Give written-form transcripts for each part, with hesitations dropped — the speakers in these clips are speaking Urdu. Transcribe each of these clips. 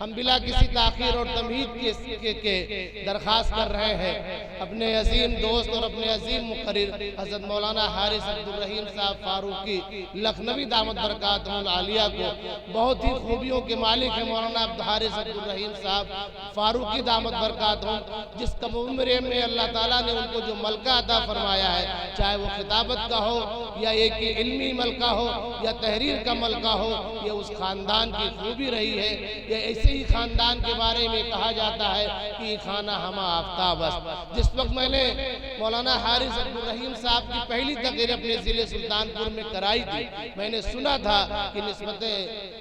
ہم بلا کسی تاخیر اور تمہید کے درخواست کر رہے ہیں اپنے عظیم دوست اور اپنے عظیم مقرر حضرت مولانا حارث عبدالرحیم صاحب فاروقی لکھنوی دامت برکاتہ العالیہ کو، بہت ہی خوبیوں کے مالک ہیں مولانا حارث عبدالرحیم صاحب فاروقی دامت برکاتہ، جس کم عمرے میں اللہ تعالیٰ نے ان کو جو ملکہ عطا فرمایا ہے، چاہے وہ خطابت کا ہو یا ایک علمی ملکہ ہو یا تحریر کا ملکہ ہو، یہ اس خاندان کی خوبی رہی ہے۔ یہ ایسے ہی خاندان کے بارے میں کہا جاتا ہے کہ خانہ ہمہ آفتاب است۔ جس وقت میں نے مولانا حارث عبدالرحیم صاحب کی پہلی تقریر اپنے ضلع سلطانپور میں کرائی تھی، میں نے سنا تھا کہ نسبتیں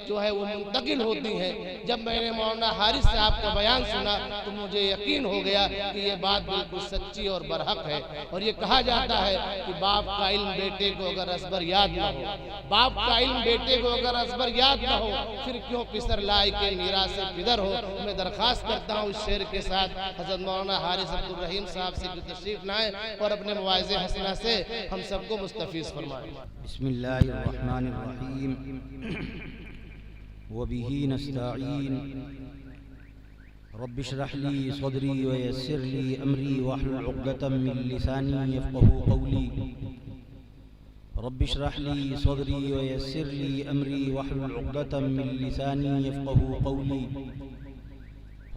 جو ہے وہ منتقل ہوتی ہیں۔ جب میں نے مولانا حارث صاحب کا بیان سنا تو مجھے یقین ہو گیا کہ یہ بات بالکل سچی اور برحق ہے۔ اور یہ کہا جاتا ہے کہ باپ کا علم بیٹے کو اگر ازبر یاد نہ ہو، باپ کا علم بیٹے کو اگر ازبر یاد نہ ہو، پھر کیوں پسر لائے کے میراث سے پدر ہو۔ میں درخواست کرتا ہوں اس شعر کے ساتھ حضرت مولانا حارث عبدالرحیم صاحب سے تشریف لائیں اور اپنے مواعظ حسنہ سے ہم سب کو مستفیض فرمائیں۔ بسم اللہ الرحمن الرحیم وبہ نستعین رب اشرح لی صدری ویسر لی امری واحلل عقدۃ من لسانی یفقهوا قولی رب اشرح لی صدری ویسر لی امری واحلل عقدۃ من لسانی یفقهوا قولی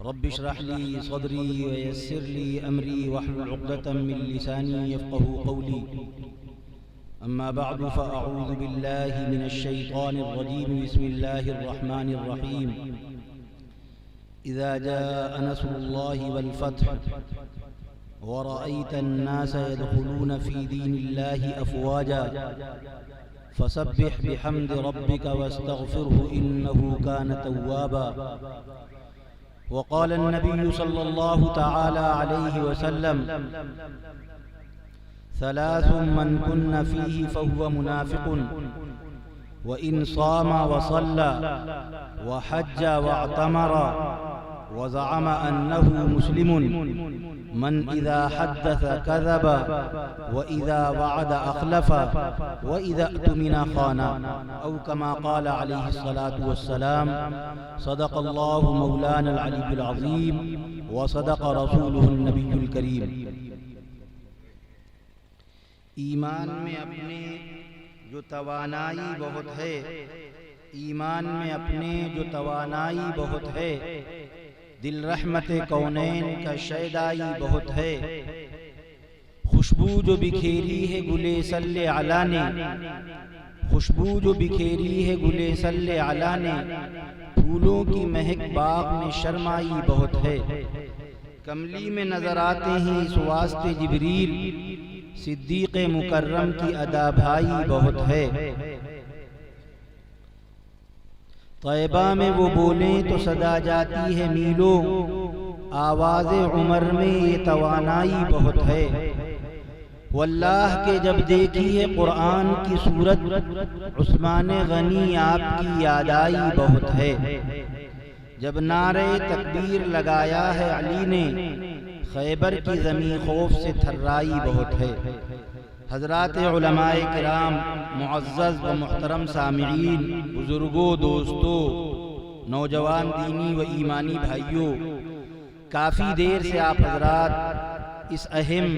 رب اشرح لی صدری ویسر لی امری واحلل عقدۃ من لسانی یفقهوا قولی اما بعد فاعوذ باللہ من الشیطان الرجیم بسم اللہ الرحمن الرحیم اذا جاء نصر اللہ والفتح ورأيت الناس يدخلون في دين الله أفواجا فسبح بحمد ربك واستغفره إنه كان توابا وقال النبي صلى الله تعالى عليه وسلم ثلاث من كن فيه فهو منافق وإن صام وصلى وحج واعتمر وزعم أنه مسلم من إذا حدث كذب وإذا وعد أخلف وإذا اؤتمن خان أو كما قال عليه الصلاة والسلام صدق الله مولانا العلي العظيم وصدق رسوله النبي الكريم۔ ایمان میں اپنے جو توانائی بہت ہے، ایمان میں اپنے جو توانائی بہت ہے، دل رحمت کونین کا شیدائی بہت ہے، خوشبو جو بکھیری ہے گلے صلی علی نے، خوشبو جو بکھیری ہے گلے صلی علی نے، پھولوں کی مہک باغ میں شرمائی بہت ہے، کملی میں نظر آتے ہیں اس واسطے جبریل، صدیق مکرم کی ادا بھائی بہت ہے، طیبہ میں وہ بولیں تو صدا جاتی ہے میلوں، آواز عمر میں یہ توانائی بہت ہے، واللہ کے جب دیکھی ہے قرآن کی صورت عثمان غنی آپ کی یاد آئی بہت ہے، جب نعرہ تکبیر لگایا ہے علی نے خیبر کی زمین خوف سے تھرائی بہت ہے۔ حضرات علماء کرام، معزز و محترم سامعین، بزرگوں، دوستوں، نوجوان دینی و ایمانی بھائیوں، کافی دیر سے آپ حضرات اس اہم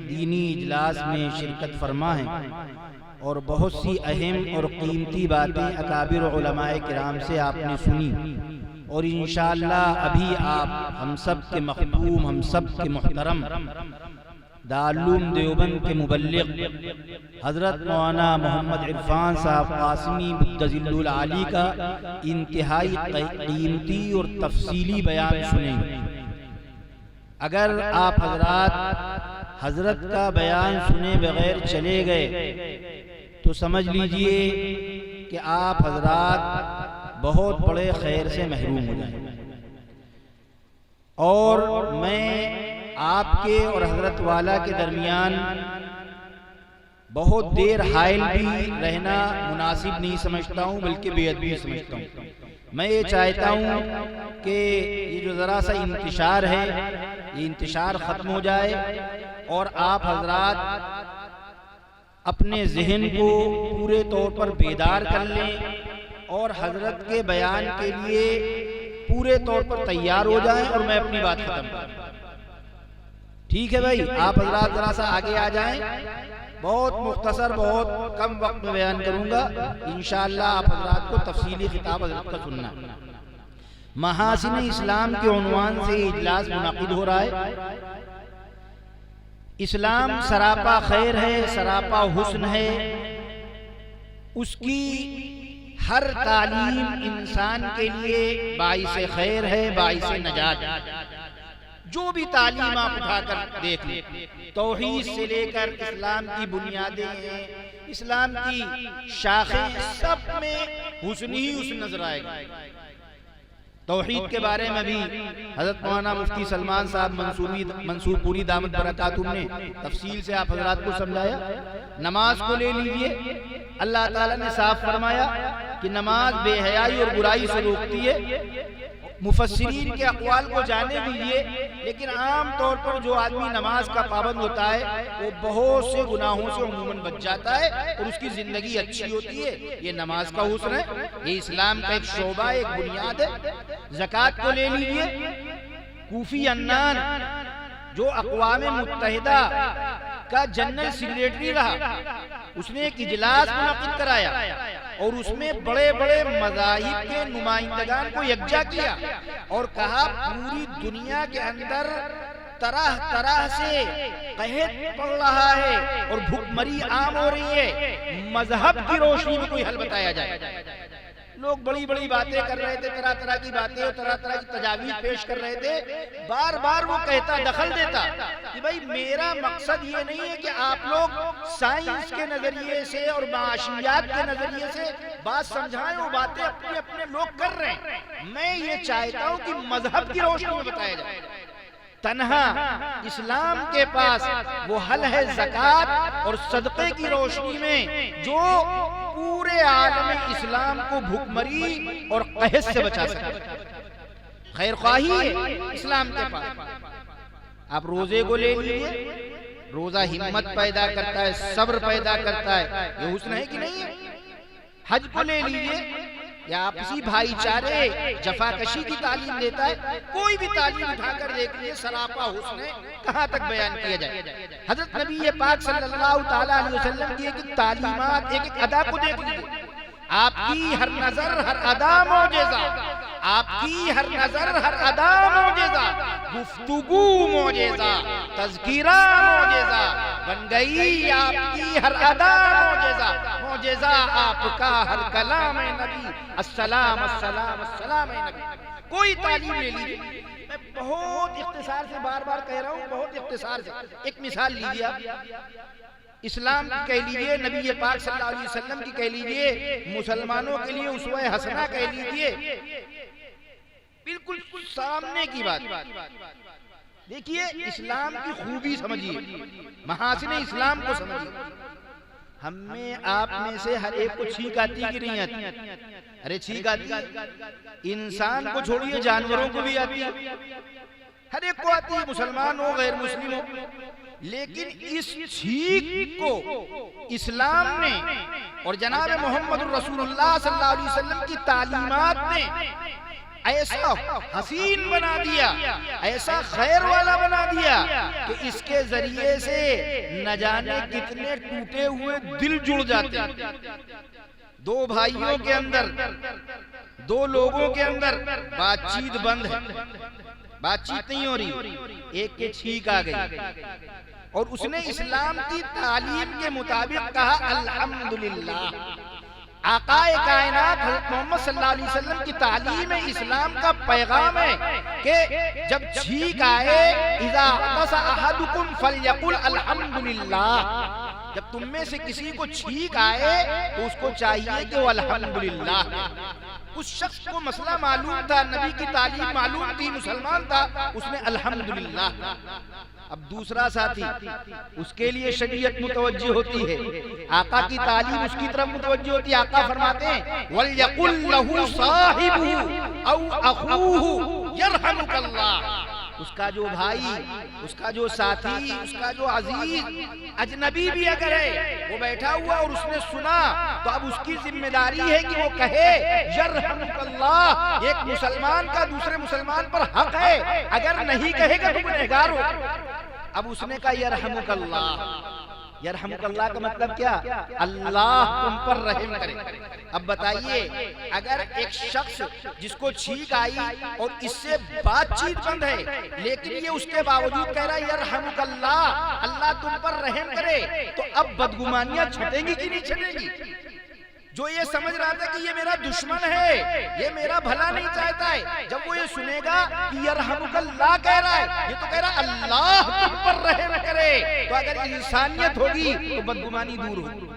دینی اجلاس میں شرکت فرما ہیں اور بہت سی اہم اور قیمتی باتیں اکابر علماء کرام سے آپ نے سنی، اور انشاءاللہ ابھی آپ ہم سب کے محبوب، ہم سب کے محترم دارالعلوم دیوبند کے مبلغ حضرت مولانا محمد عرفان صاحب قاسمی مدظل العالی کا انتہائی قیمتی اور تفصیلی بیان سنیں گے۔ اگر آپ حضرات حضرت کا بیان سنے بغیر چلے گئے تو سمجھ لیجئے کہ آپ حضرات بہت بڑے خیر سے محروم ہو جائیں، اور میں آپ کے اور حضرت والا کے درمیان بہت دیر حائل بھی رہنا مناسب نہیں سمجھتا ہوں، بلکہ بے ادبی سمجھتا ہوں۔ میں یہ چاہتا ہوں کہ یہ جو ذرا سا انتشار ہے، یہ انتشار ختم ہو جائے اور آپ حضرات اپنے ذہن کو پورے طور پر بیدار کر لیں اور حضرت کے بیان کے لیے پورے طور پر تیار ہو جائیں اور میں اپنی بات ختم کروں۔ ٹھیک ہے بھائی، آپ حضرات ذرا سا آگے آ جائیں، بہت مختصر بہت کم وقت میں بیان کروں گا، انشاءاللہ آپ حضرات کو تفصیلی خطاب حضرت کا سننا۔ محاسن اسلام کے عنوان سے اجلاس منعقد ہو رہا ہے۔ اسلام سراپا خیر ہے، سراپا حسن ہے، اس کی ہر تعلیم انسان کے لیے باعث خیر ہے، باعث نجات۔ جو بھی تعلیم آپ اٹھا کر دیکھ لیں، توحید سے لے کر اسلام کی بنیادیں ہیں، اسلام کی شاخیں، سب میں حسن ہی حسن نظر آئے گا۔ توحید کے بارے میں بھی حضرت مولانا مفتی سلمان صاحب منصور پوری دامت برکاتہم نے تفصیل سے آپ حضرات کو سمجھایا۔ نماز کو لے لیجئے، اللہ تعالیٰ نے صاف فرمایا کہ نماز بے حیائی اور برائی سے روکتی ہے۔ مفسرین کے اقوال کو جانے دیجئے، لیکن عام طور پر جو آدمی نماز کا پابند ہوتا ہے وہ بہت سے گناہوں سے عموماً بچ جاتا ہے اور اس کی زندگی اچھی ہوتی ہے۔ یہ نماز کا حسن ہے، یہ اسلام کا ایک شعبہ ہے، ایک بنیاد ہے۔ زکوٰۃ کو لے لیجئے، کوفی عنان جو اقوام متحدہ کا جنرل سیکریٹری رہا، اس نے ایک اجلاس منعقد کرایا اور اس میں بڑے بڑے مذاہب کے نمائندگان کو یکجا کیا اور کہا پوری دنیا کے اندر طرح طرح سے قحط پڑ رہا ہے اور بھوک مری عام ہو رہی ہے، مذہب کی روشنی میں کوئی حل بتایا جائے۔ لوگ بڑی بڑی باتیں کر رہے تھے، طرح طرح کی باتیں اور طرح طرح کی تجاویز پیش کر رہے تھے۔ بار بار وہ کہتا، دخل دیتا کہ بھائی میرا مقصد یہ نہیں ہے کہ آپ لوگ سائنس کے نظریے سے اور معاشیات کے نظریے سے بات سمجھائیں، وہ باتیں اپنے اپنے لوگ کر رہے ہیں۔ میں یہ چاہتا ہوں کہ مذہب کی روشنی میں بتایا جائے۔ تنہا اسلام کے پاس وہ حل ہے زکوٰۃ اور صدقے کی روشنی میں، جو پورے عالم اسلام کو بھوک مری اور قحط سے بچا سکے۔ خیر خواہی ہے اسلام کے پاس۔ آپ روزے کو لے لیجئے، روزہ ہمت پیدا کرتا ہے، صبر پیدا کرتا ہے، یہ حسن ہے کہ نہیں ہے؟ حج کو لے لیجئے، یا آپسی بھائی چارے جفاکشی کی تعلیم دیتا ہے۔ کوئی بھی تعلیم اٹھا کر دیکھ لیے، سراپا حسن ہے، کہاں تک بیان کیا جائے۔ حضرت نبی پاک صلی اللہ تعالیٰ علیہ وسلم کی ایک تعلیمات، ایک ایک ادا کو دیکھ لیجیے۔ آپ کی ہر نظر ہر ادا معجزہ، آپ کی ہر نظر ہر ادا معجزہ، گفتگو معجزہ، تذکرہ معجزہ بن گئی آپ کی ہر ادا معجزہ، معجزہ آپ کا ہر کلام نبی، السلام السلام السلام نبی۔ کوئی تعلیم لے لیجیے، میں بہت اختصار سے بار بار کہہ رہا ہوں، بہت اختصار سے ایک مثال لیجیے۔ اسلام کی کہہ لیجئے، نبی پاک صلی اللہ علیہ وسلم کی کہہ لیجئے، مسلمانوں کے لیے اسوہ حسنہ کہہ لیجئے، بالکل سامنے کی بات۔ دیکھیے اسلام کی خوبی سمجھیے، محاسن اسلام کو سمجھیے۔ ہم میں آپ میں سے ہر ایک کو چھینک آتی کہ نہیں آتی؟ ارے چھینک آتی ہے، انسان کو چھوڑیے جانوروں کو بھی آتی ہے، ہر ایک کو آتی ہے، مسلمان ہو غیر مسلم ہو۔ لیکن اس چھینک کو اسلام نے اور جناب محمد رسول اللہ صلی اللہ علیہ وسلم کی تعلیمات نے ایسا حسین بنا دیا، ایسا خیر والا بنا دیا کہ اس کے ذریعے سے نہ جانے کتنے ٹوٹے ہوئے دل جڑ جاتے ہیں۔ دو بھائیوں کے اندر، دو لوگوں کے اندر بات چیت بند ہے، بات چیت نہیں ہو رہی، ایک کے چھینک آ گئی اور اس نے اسلام کی تعلیم کے مطابق کہا الحمدللہ۔ آقا کائنات حضرت محمد صلی اللہ علیہ وسلم کی تعلیم اسلام کا پیغام ہے کہ جب چھینک آئے، اذا عطس احدکم فلیقل الحمدللہ، جب تم میں سے کسی کو چھینک آئے تو اس کو چاہیے کہ وہ الحمدللہ۔ اس شخص کو مسئلہ معلوم تھا، نبی کی تعلیم معلوم تھی، مسلمان تھا، اس نے الحمدللہ۔ اب دوسرا ساتھی، اس کے لیے شریعت متوجہ ہوتی ہے، آقا کی تعلیم اس کی طرف متوجہ ہوتی ہے۔ آقا فرماتے ہیں وَلْيَقُلْ لَهُ صَاحِبُهُ أَوْ أَخُوهُ يَرْحَمُكَ اللَّهُ، اس کا جو بھائی، اس کا جو ساتھی، اس کا جو عزیز اجنبی بھی اگر ہے، وہ بیٹھا ہوا اور اس نے سنا، تو اب اس کی ذمہ داری ہے کہ وہ کہے یرحمک اللہ۔ ایک مسلمان کا دوسرے مسلمان پر حق ہے، اگر نہیں کہے گا تو گنہگار ہو۔ اب اس نے کہا یرحمک اللہ۔ یرحمک اللہ کا مطلب کیا؟ اللہ تم پر رحم کرے۔ اب بتائیے، اگر ایک شخص جس کو چھینک آئی اور اس سے بات چیت بند ہے، لیکن یہ اس کے باوجود کہہ رہا ہے یرحمک اللہ، اللہ تم پر رحم کرے، تو اب بدگمانیاں چھٹیں گی کہ نہیں چھٹیں گی؟ جو یہ سمجھ رہا تھا کہ یہ میرا دشمن ہے، یہ میرا بھلا نہیں چاہتا ہے، جب وہ یہ سنے گا کہ یرحمک اللہ کہہ رہا ہے، یہ تو کہہ رہا ہے اللہ تم پر رحم کرے، تو اگر انسانیت ہوگی تو بدگمانی دور ہوگی۔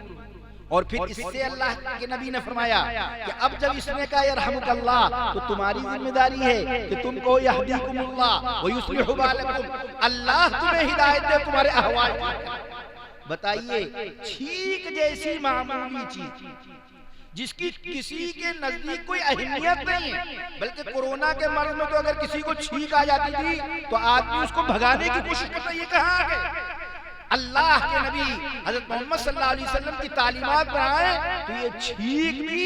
اور پھر اس سے اللہ کے نبی نے فرمایا کہ اب جب اس نے کہا یرحمک اللہ، تو تمہاری ذمہ داری ہے کہ تم کو یہدیکم اللہ ویصلح بالکم، اللہ تمہیں ہدایت دے تمہارے احوال کی۔ بتائیے، چھینک جیسی معمولی چیز جس کی کسی کے نزدیک کوئی اہمیت نہیں ہے، بلکہ کورونا کے مرض میں تو اگر کسی کو چھینک آ جاتی تھی تو آدمی اس کو بھگانے کی کوشش کرتا، یہ کہاں آ گئے؟ اللہ کے نبی حضرت محمد صلی اللہ علیہ وسلم کی تعلیمات پر آئے تو یہ چھینک بھی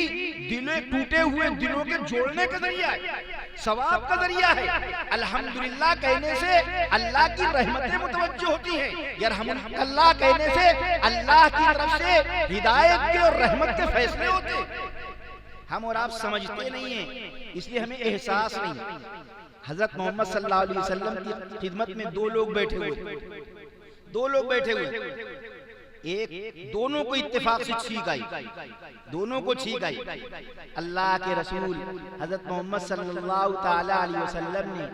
ٹوٹے ہوئے دلوں کے جوڑنے کا ذریعہ ہے، ثواب کا ذریعہ ہے۔ الحمدللہ کہنے سے اللہ کی رحمتیں متوجہ ہوتی ہیں، یرحمک اللہ کہنے سے اللہ کی طرف سے ہدایت کے اور رحمت کے فیصلے ہوتے ہیں۔ ہم اور آپ سمجھتے نہیں ہیں، اس لیے ہمیں احساس نہیں۔ حضرت محمد صلی اللہ علیہ وسلم کی خدمت میں دو لوگ بیٹھے ہوئے، ایک دونوں کو اتفاق سے چھینک آئی، دونوں کو چھینک آئی۔ اللہ کے رسول حضرت محمد صلی اللہ تعالی علیہ وسلم نے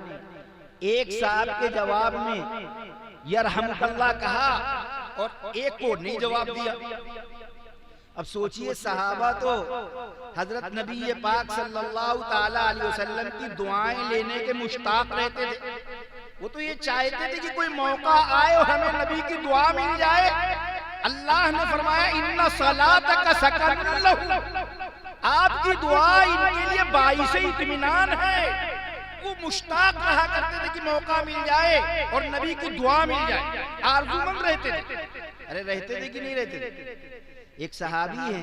ایک صاحب کے جواب میں یرحمک اللہ کہا اور ایک کو نہیں جواب دیا۔ اب سوچئے، صحابہ تو حضرت نبی پاک صلی اللہ تعالی علیہ وسلم کی دعائیں لینے کے مشتاق رہتے تھے، وہ تو یہ چاہتے تھے کہ کوئی موقع آئے اور ہمیں نبی کی دعا مل جائے۔ اللہ نے فرمایا ان صلاتک سکن لہم، آپ کی دعا ان کے لیے باعث اطمینان ہے۔ وہ مشتاق رہا کرتے تھے کہ موقع مل جائے اور نبی کی دعا مل جائے، آرزومند رہتے تھے۔ ارے رہتے تھے کہ نہیں رہتے تھے؟ ایک صحابی ہے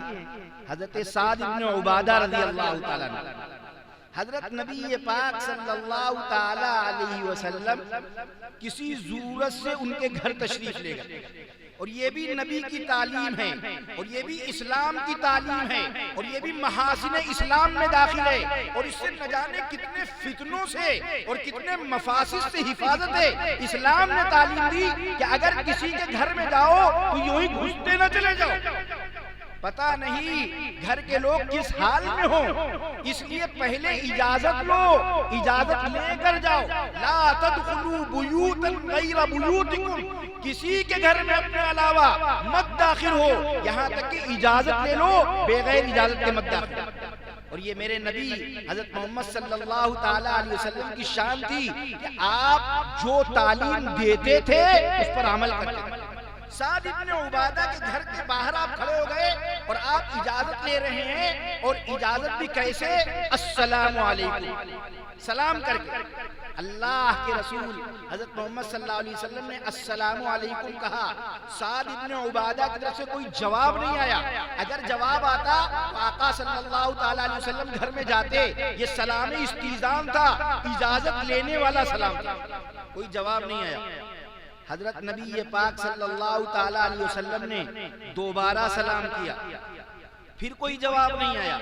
حضرت سعد بن عبادہ رضی اللہ تعالیٰ عنہ، حضرت نبی پاک صلی اللہ تعالی علیہ وسلم کسی ضرورت سے ان کے گھر تشریف لے گئے، اور یہ بھی نبی کی تعلیم ہے، اور یہ بھی اسلام کی تعلیم ہے، اور یہ بھی محاسن اسلام میں داخل ہے، اور اس سے نہ جانے کتنے فتنوں سے اور کتنے مفاسد سے حفاظت ہے۔ اسلام نے تعلیم دی کہ اگر کسی کے گھر میں جاؤ تو یوں ہی گھستے نہ چلے جاؤ، پتہ نہیں گھر کے لوگ کس حال میں ہوں، اس لیے پہلے اجازت لو، اجازت لے کر جاؤ۔ لا تدخلوا بیوتا غیر بیوتکم، کسی کے گھر میں اپنے علاوہ مت داخل ہو، یہاں تک کہ اجازت لے لو، بغیر اجازت کے مت داخل ہو۔ اور یہ میرے نبی حضرت محمد صلی اللہ تعالی علیہ وسلم کی شان تھی کہ آپ جو تعلیم دیتے تھے اس پر عمل کرتے تھے۔ سعد بن عبادہ کے گھر کے باہر آپ کھڑے ہو گئے اور آپ اجازت لے رہے ہیں، اور اجازت بھی کیسے؟ السلام علیکم، سلام کر کے۔ اللہ کے رسول حضرت محمد صلی اللہ علیہ وسلم نے السلام علیکم کہا، سعد بن عبادہ کی طرف سے کوئی جواب نہیں آیا۔ اگر جواب آتا تو آقا صلی اللہ تعالی علیہ وسلم گھر میں جاتے، یہ سلام استئذان تھا، اجازت لینے والا سلام تھا، کوئی جواب نہیں آیا۔ حضرت نبی پاک صلی اللہ تعالی علیہ وسلم نے دوبارہ سلام کیا، پھر کوئی جواب نہیں آیا۔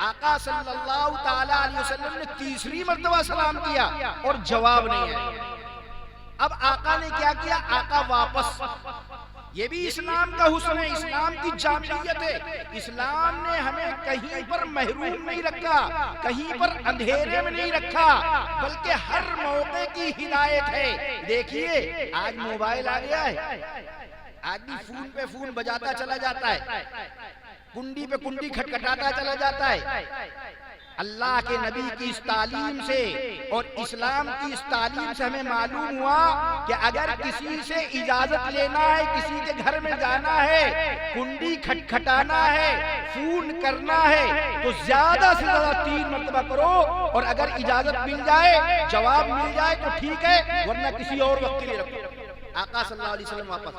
آقا صلی اللہ تعالی علیہ وسلم نے تیسری مرتبہ سلام کیا اور جواب نہیں آیا۔ اب آقا نے کیا کیا؟ آقا واپس، یہ بھی اسلام کا حسن ہے، اسلام کی جامعیت ہے۔ اسلام نے ہمیں کہیں پر محروم نہیں رکھا، کہیں پر اندھیرے میں نہیں رکھا، بلکہ ہر موقع کی ہدایت ہے۔ دیکھیے آج موبائل آ گیا ہے، آدمی فون پہ فون بجاتا چلا جاتا ہے، کنڈی پہ کنڈی کھٹکھٹاتا چلا جاتا ہے، اللہ کے نبی کی اس تعلیم سے اور اسلام کی اس تعلیم سے ہمیں معلوم ہوا کہ اگر کسی سے اجازت لینا ہے، کسی کے گھر میں جانا ہے، کنڈی کھٹکھٹانا ہے، فون کرنا ہے، تو زیادہ سے زیادہ 3 مرتبہ کرو، اور اگر اجازت مل جائے، جواب مل جائے تو ٹھیک ہے، ورنہ کسی اور وقت کے لیے رکھو۔ آقا صلی اللہ علیہ وسلم واپس،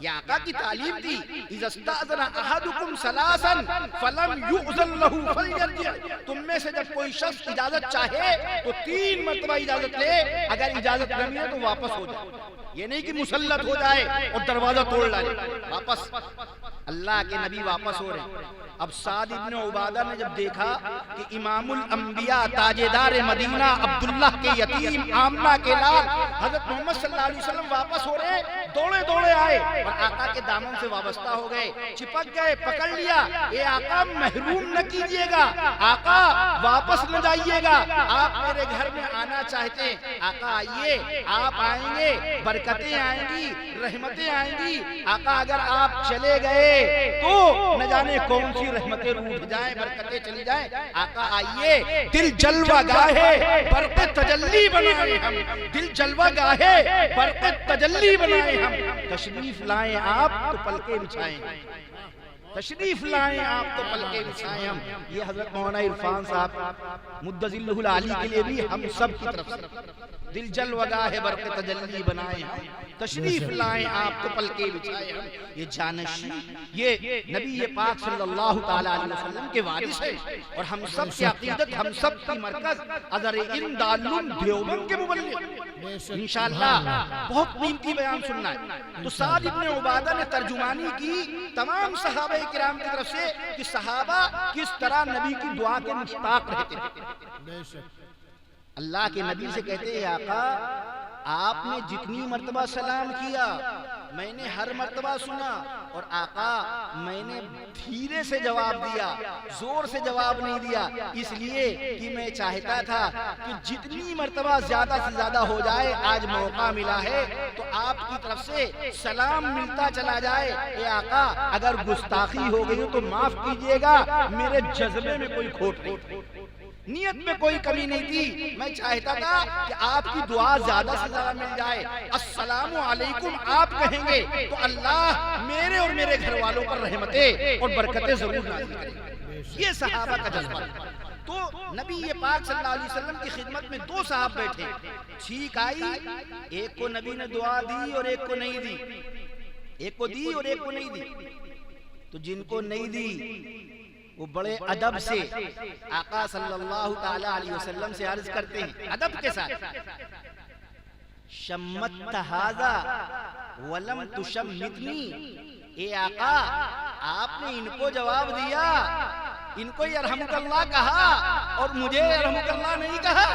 یہ آقا کی تعلیم تھی، اذا استأذن احدکم ثلاثا فلم یؤذن له فلیرجع، تم میں سے جب کوئی شخص اجازت چاہے تو 3 مرتبہ اجازت لے، اگر اجازت نہ ملے تو واپس ہو جائے۔ یہ نہیں کہ مسلط ہو جائے اور دروازہ توڑ ڈالے، واپس۔ اللہ کے نبی واپس ہو رہے ہیں۔ اب سعد ابن عبادہ نے جب دیکھا کہ امام الانبیاء تاجدار مدینہ عبداللہ کے یتیم آمنہ کے لال حضرت محمد صلی اللہ علیہ وسلم واپس ہو رہے، دوڑے دوڑے آئے اور آقا کے دامن سے وابستہ ہو گئے، چپک گئے، پکڑ لیا، اے آقا محروم نہ کیجئے گا، آقا واپس نہ جائیے گا، آپ میرے گھر میں آنا چاہتے ہیں، آقا آئیے، آپ آئیں گے، برکتیں آئیں گی، رحمتیں آئیں گی، آقا اگر آپ چلے گئے تو نہ جانے کون سی رحمتیں روٹ جائیں، برکتیں چلی جائیں، آقا آئیے، دل جلوہ گاہے برق تجلی بنائے ہم، دل جلوہ گاہے برق تجلی بنائے ہم، تشریف لائیں آپ تو پلکیں بچھائیں، تشریف لائیں آپ تو پلکیں بچھائیں ہم۔ یہ حضرت مولانا عرفان صاحب مدظلہ العالی کے لیے بھی ہم سب کی طرف سے، دل جلوہ گاہ برق تجلی بنائے ہم، تشریف لائیں آپ تو پلکیں بچھائے ہم۔ یہ جانشین، یہ نبی پاک صلی اللہ تعالیٰ علیہ وسلم کے وارث ہے، اور ہم سب کی عقیدت، ہم سب کی مرکز ازہر ہند دارالعلوم دیوبند کے مبلغ۔ انشاءاللہ بہت قیمتی بیان سننا ہے۔ تو سعد ابن عبادہ نے ترجمانی کی تمام صحابہ کرام کی طرف سے کہ صحابہ کس طرح نبی کی دعا کے مشتاق رہتے ہیں۔ اللہ کے نبی سے کہتے ہیں، آقا آپ نے جتنی مرتبہ سلام کیا میں نے ہر مرتبہ سنا، اور آقا میں نے دھیرے سے جواب دیا، زور سے جواب نہیں دیا، اس لیے کہ میں چاہتا تھا کہ جتنی مرتبہ زیادہ سے زیادہ ہو جائے، آج موقع ملا ہے تو آپ کی طرف سے سلام ملتا چلا جائے۔ اے آقا اگر گستاخی ہو گئی ہو تو معاف کیجئے گا، میرے جذبے میں کوئی کھوٹ نہیں، نیت میں کوئی کمی نہیں تھی، میں چاہتا تھا کہ آپ کی دعا زیادہ سے زیادہ مل جائے۔ السلام علیکم آپ کہیں گے تو اللہ میرے اور میرے گھر والوں پر رحمتیں اور برکتیں ضرور نازل کریں، یہ صحابہ کا جذبہ۔ تو نبی پاک صلی اللہ علیہ وسلم کی خدمت میں 2 صحابہ بیٹھے، چھینک آئی، ایک کو نبی نے دعا دی اور ایک کو نہیں دی، ایک کو دی اور ایک کو نہیں دی۔ تو جن کو نہیں دی وہ بڑے ادب سے آقا صلی اللہ تعالیٰ علیہ وسلم سے عرض کرتے ہیں ادب کے ساتھ، شمت ھذا ولم تشمتنی، اے آقا آپ نے ان کو جواب دیا، ان کو یرحمک اللہ کہا اور مجھے یرحمک اللہ نہیں کہا،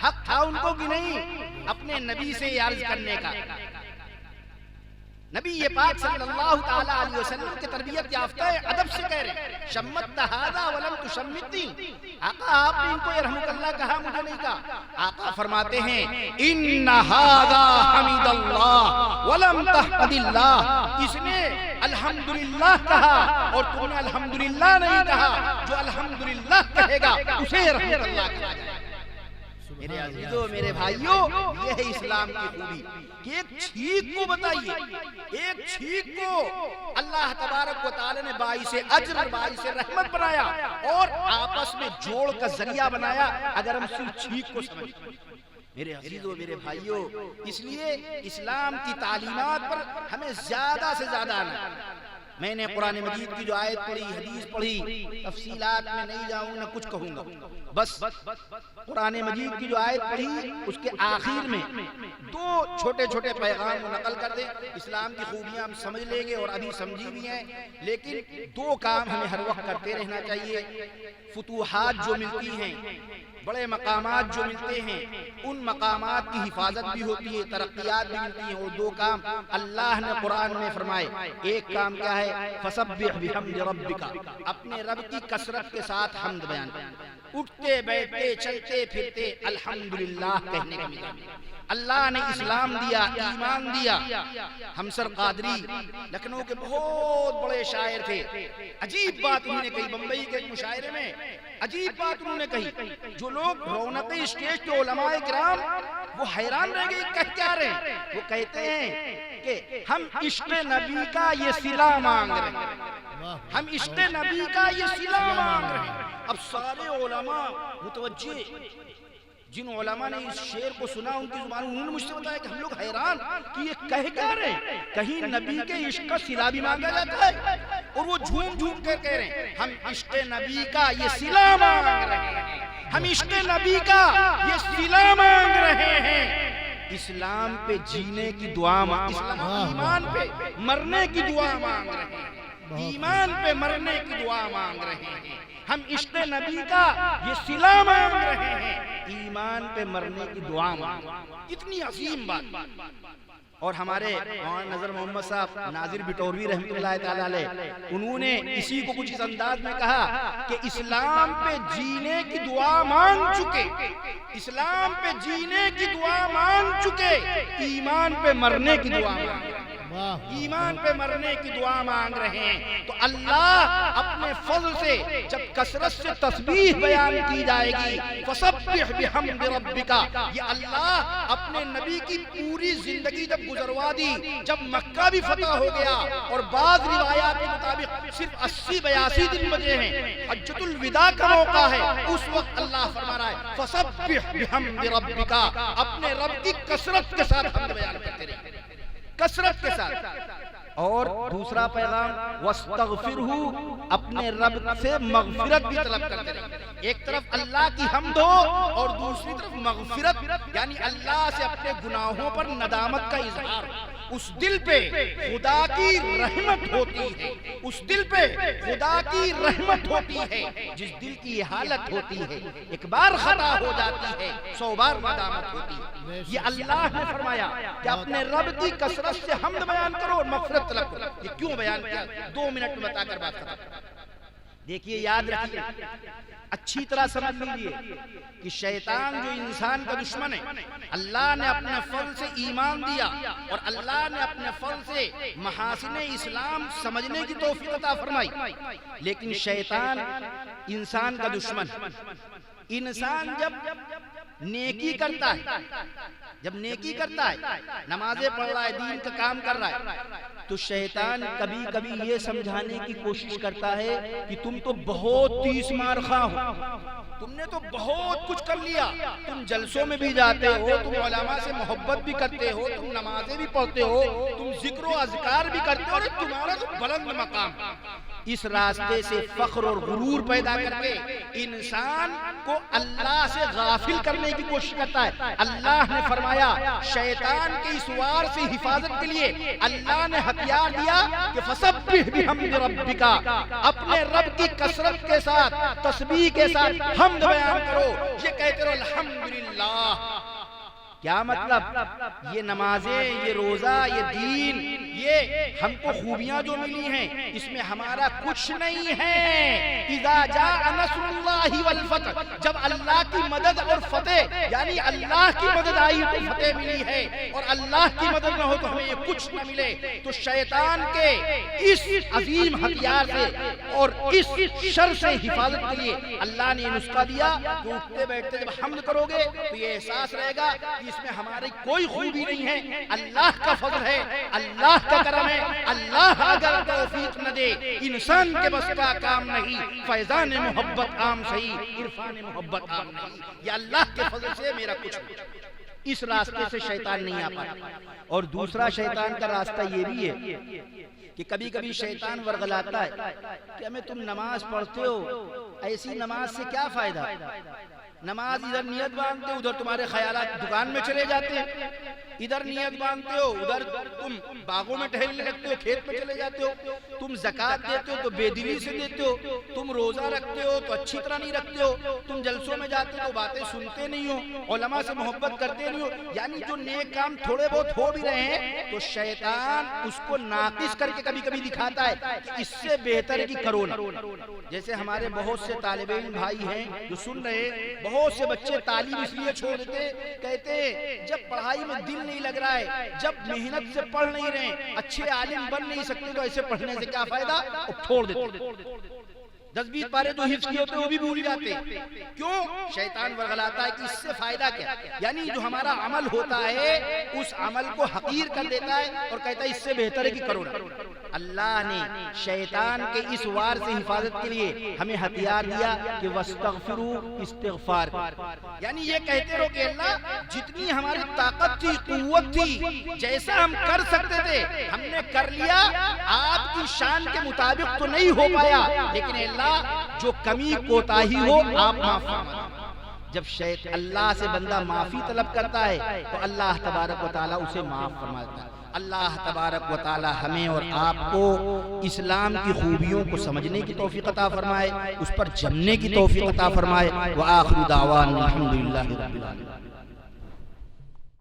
حق تھا ان کو کہ نہیں اپنے نبی سے عرض کرنے کا۔ نبی پاک صلی اللہ تعالیٰ علیہ وسلم کے تربیت یافتہ ادب سے کہہ رہے ہیں، شمت ھذا ولم تشمتنی، آقا آپ نے ان کو یرحمک اللہ کہا، مجھے نہیں کہا۔ آقا فرماتے ہیں ان ھذا حمد اللہ ولم تحمد اللہ، اس نے الحمدللہ کہا اور تم نے الحمدللہ نہیں کہا، جو الحمدللہ کہے گا اسے رحمت اللہ کہا جائے۔ میرے عزیزوں، میرے بھائیوں، یہ ہے اسلام کی خوبی کہ ایک چھینک کو بتائیے، ایک چھینک کو اللہ تبارک و تعالی نے باعث اجر اور باعث رحمت بنایا اور آپس میں جوڑ کا ذریعہ بنایا، اگر ہم صرف چھینک کو سمجھیں۔ میرے عزیزوں، میرے بھائیوں، اس لیے اسلام کی تعلیمات پر ہمیں زیادہ سے زیادہ آنا۔ میں نے قرآن مجید کی جو آیت پڑھی، حدیث پڑھی، تفصیلات میں نہیں جاؤں، نہ کچھ کہوں گا، بس قرآن مجید کی جو آیت پڑھی اس کے آخر میں 2 چھوٹے چھوٹے پیغام نقل کر دیں۔ اسلام کی خوبیاں ہم سمجھ لیں گے اور ابھی سمجھی بھی ہیں، لیکن 2 کام ہمیں ہر وقت کرتے رہنا چاہیے۔ فتوحات جو ملتی ہیں، بڑے مقامات جو ملتے ہیں، ان مقامات کی حفاظت بھی ہوتی ہے، ترقیات بھی ملتی ہیں، اور 2 کام اللہ نے قرآن میں فرمائے۔ ایک کام کیا ہے؟ فسبح بحمد ربک، اپنے رب کی کثرت کے ساتھ حمد بیان، اٹھتے بیٹھتے چلتے پھرتے الحمدللہ کہنے کا ملا۔ اللہ نے اسلام دیا، ایمان دیا۔ ہمسر قادری لکھنؤ کے بہت بڑے شاعر تھے، عجیب بات انہوں نے کہی بمبئی کے ایک مشاعرے میں، عجیب بات انہوں نے کہی، جو لوگ رونق اسٹیج کے علماء کرام وہ حیران رہ گئے کہہ کیا رہے ہیں۔ وہ کہتے ہیں کہ ہم عشق نبی کا یہ صلہ مانگ رہے ہیں، ہم عشق نبی کا یہ صلہ مانگ رہے ہیں۔ اب سارے علماء متوجہ، جن علماء نے اس شعر کو سنا ان کی زبان، انہوں نے مجھ سے بتایا کہ ہم لوگ حیران کہ یہ کہہ کیا رہے ہیں، کہیں نبی کے عشق کا صلہ بھی مانگا جاتا ہے، اور وہ جھوم جھوم کر کہہ رہے ہیں ہم عشق نبی کا یہ صلہ مانگ رہے ہیں، ہم عشق نبی کا یہ صلہ مانگ رہے ہیں۔ اسلام پہ جینے کی دعا مانگ، ایمان پہ مرنے کی دعا مانگ رہے ہیں، ایمان پہ مرنے کی دعا مانگ رہے ہیں، ہم عشق نبی کا یہ صلہ مانگ رہے ہیں، ایمان پہ مرنے کی دعا مانگ رہے ہیں۔ اتنی عظیم بات۔ اور ہمارے مولانا نظر محمد صاحب ناظر بٹوروی رحمۃ اللہ تعالی علیہ، انہوں نے اسی کو کچھ اس انداز میں کہا کہ اسلام پہ جینے کی دعا مانگ چکے، اسلام پہ جینے کی دعا مانگ چکے، ایمان پہ مرنے کی دعا مانگ رہے ہیں، ایمان پہ مرنے کی دعا مانگ رہے ہیں۔ تو اللہ اپنے فضل سے جب کثرت سے تسبیح بیان کی جائے گی، فسبح بحمد ربک، یہ اللہ اپنے نبی کی پوری زندگی جب گزروا دی، جب مکہ بھی فتح ہو گیا اور بعض روایات کے مطابق صرف 80-82 دن بچے ہیں، حجۃ الوداع کا موقع ہے، اس وقت اللہ فرما رہا ہے فسبح بحمد ربک، اپنے رب کی کثرت کے ساتھ حمد بیان کرتے رہے، کثرت کے ساتھ۔ اور دوسرا پیغام وَاسْتَغْفِرْهُ، اپنے رب سے مغفرت بھی طلب کرتے رہے۔ ایک طرف اللہ کی حمد ہو اور دوسری طرف مغفرت، یعنی اللہ سے اپنے گناہوں پر ندامت کا اظہار۔ اس دل پہ خدا کی رحمت ہوتی ہے، اس دل پہ خدا کی رحمت ہوتی ہے، جس دل کی یہ حالت ہوتی ہے ایک بار خطا ہو جاتی ہے 100 بار ندامت ہوتی ہے۔ یہ اللہ نے فرمایا کہ اپنے رب کی کثرت سے حمد بیان کرو اور مغفرت طلب کرو۔ یہ کیوں بیان کیا؟ 2 منٹ میں بتا کر بات ختم۔ دیکھیے، یاد رکھیے، اچھی طرح سمجھ لیجیے کہ شیطان جو انسان کا دشمن ہے، اللہ نے اپنے فضل سے ایمان دیا اور اللہ نے اپنے فضل سے محاسن اسلام سمجھنے کی توفیق عطا فرمائی، لیکن شیطان انسان کا دشمن۔ انسان جب نیکی کرتا ہے، جب نیکی کرتا ہے، نمازیں پڑھ رہا ہے، دین کا کام کر رہا ہے، تو شیطان کبھی کبھی یہ سمجھانے کی کوشش کرتا ہے کہ تم تو بہت تیس مار خواہ ہو، تم نے تو بہت کچھ کر لیا، تم جلسوں میں بھی جاتے ہو، تم علماء سے محبت بھی کرتے ہو، تم نمازیں بھی پڑھتے ہو، تم ذکر و اذکار بھی کرتے ہو، اور تمہارا تو بلند مقام۔ اس راستے سے فخر اور غرور پیدا کر کے انسان کو اللہ سے غافل کرنے کی کوشش کرتا ہے۔ اللہ نے فرمایا شیطان کے اس وار سے حفاظت کے لیے اللہ نے ہتھیار دیا کہ فسبح بحمد ربک، اپنے رب کی کثرت کے ساتھ، تسبیح کے ساتھ حمد بیان کرو، یہ کہتے رہو الحمدللہ۔ کیا مطلب؟ یہ نمازیں، یہ روزہ، یہ دین، یہ ہم کو خوبیاں جو ملی ہیں، اس میں ہمارا کچھ نہیں ہے۔ اذا جاء نصر اللہ والفتح، جب اللہ کی مدد اور فتح، یعنی اللہ کی مدد آئی تو فتح ملی ہے، اور اللہ کی مدد نہ ہو تو ہمیں یہ کچھ نہ ملے۔ تو شیطان کے اس عظیم ہتھیار سے اور اس شر سے حفاظت کے لیے اللہ نے یہ نسخہ دیا کہ اٹھتے بیٹھتے جب حمد کرو گے تو یہ احساس رہے گا کہ اس میں ہماری کوئی خوبی نہیں ہے، اللہ کا فضل ہے، اللہ کا کرم ہے۔ اللہ اگر توفیق نہ دے انسان کے بس کا کام نہیں، فیضان محبت عام صحیح، عرفان محبت عام نہیں، یہ اللہ کے فضل سے میرا کچھ نہیں۔ اس راستے سے شیطان نہیں آ پاتا۔ اور دوسرا شیطان کا راستہ یہ بھی ہے کہ کبھی کبھی شیطان ورغلاتا ہے کہ ہمیں تم نماز پڑھتے ہو، ایسی نماز سے کیا فائدہ؟ نماز ادھر نیت باندھتے ہو، ادھر تمہارے خیالات دکان میں چلے جاتے ہیں، ادھر نیت باندھتے ہو، ادھر تم باغوں میں ٹہلنے لگتے ہو، کھیت میں چلے جاتے ہو، تم زکوٰۃ دیتے ہو تو بے دلی سے دیتے ہو، تم روزہ رکھتے ہو تو اچھی طرح نہیں رکھتے ہو، تم جلسوں میں جاتے ہو تو باتیں سنتے نہیں ہو، علماء سے محبت کرتے نہیں ہو، یعنی جو نیک کام تھوڑے بہت ہو بھی رہے ہیں تو شیطان اس کو ناقص کر کے کبھی کبھی دکھاتا ہے کہ اس سے بہتر ہے کہ کرو نہ۔ جیسے ہمارے بہت سے طالب علم بھائی ہیں جو سن رہے، بہت سے بچے تعلیم اس لیے چھوڑ دیتے، کہتے ہیں جب پڑھائی میں دل نہیں لگ رہا ہے، جب محنت سے پڑھ نہیں رہے، اچھے عالم بن نہیں سکتے، تو ایسے پڑھنے سے کیا فائدہ، اور چھوڑ دیتے۔ 10-20 پارے تو حفظ کیے ہوتے وہ بھی بھول جاتے۔ کیوں؟ شیطان ورغلاتا ہے کہ اس سے فائدہ کیا، یعنی جو ہمارا عمل ہوتا ہے اس عمل کو حقیر کر دیتا ہے اور کہتا ہے اس سے بہتر ہے کہ کرو نہ۔ اللہ نے شیطان کے اس وار سے حفاظت کے لیے ہمیں ہتھیار دیا کہ وَاسْتَغْفِرُوا، استغفار، یعنی یہ کہتے رہو کہ اللہ جتنی ہماری طاقت تھی، قوت تھی، جیسا ہم کر سکتے تھے ہم نے کر لیا، آپ کی شان کے مطابق تو نہیں ہو پایا، لیکن اللہ جو کمی کوتاہی ہو آپ معاف فرما۔ جب اللہ سے بندہ معافی طلب کرتا ہے تو اللہ تبارک و تعالیٰ اسے معاف فرماتا ہے۔ اللہ تبارک و تعالیٰ ہمیں اور آپ کو اسلام کی خوبیوں کو سمجھنے کی توفیق عطا فرمائے، اس پر جمنے کی توفیق عطا فرمائے۔ وآخر دعوانا الحمدللہ رب العالمین۔